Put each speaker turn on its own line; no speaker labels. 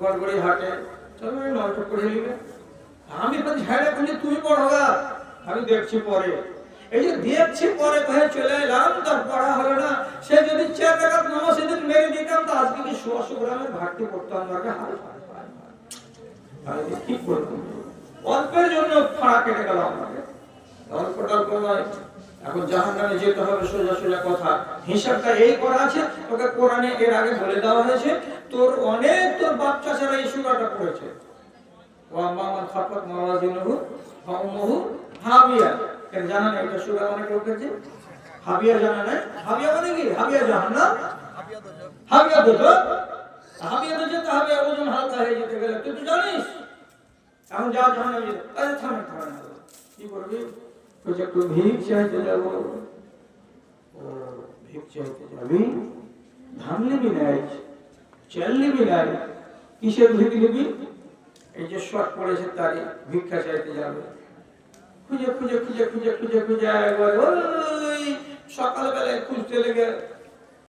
গড়গড়ি হাটে চলো নয়টা পড়ে নিবে। আমি ঝাড়ে বলি তুমি পড়োগা, আমি দেখছি পরে। এই যে দেখছি পরে কহে চলে এলাম, তার পড়া হলো না। সে যদি 4 রাকাত নামাজ সেদিন মেরে দিতাম তো আজকে কি 100 গ্রামের ঘাটতি করতাম আমাকে। আমি কি করতাম? অল্পের জন্য ফাঁড়া কেটে গেল আমাকে। অল্পটার নয়, এখন জাহান্নামে যেতে হবে, সোজা সোজা কথা। হিসাবটা এই করা আছে, তোকে কোরআনে এর আগে বলে দেওয়া হয়েছে। তোর অনেক তোর বাপ চাচারা এই সূরাটা পড়েছে। ওয়া মামান খাফাত মাওয়াজিনুহু ফাউমুহু হাবিয়া। এর জানা নেই এটা সূরা অনেক পড়েছে। হাবিয়া জানা নাই? হাবিয়া মানে কি? হাবিয়া জাহান্নাম, হাবিয়া দোজখ। হাবিয়া তো যেতে হবে, ওজন হালকা হয়ে যেতে গেলে তুই তো জানিস। এখন যা জাহান্নামে যেতে, আরে থামে কি করবি? তুই একটু ভিক চাইতে যাবো। ও ভিক চাইতে যাবি? ধান নিবি নাই, চাল নিবি নাই, কিসের ভিক নিবি? এই যে শর্ট পড়েছে তারই ভিক্ষা চাইতে যাবে। খুঁজে খুঁজে খুঁজে খুঁজে খুঁজে খুঁজে একবার ওই সকালবেলায় খুঁজতে লেগে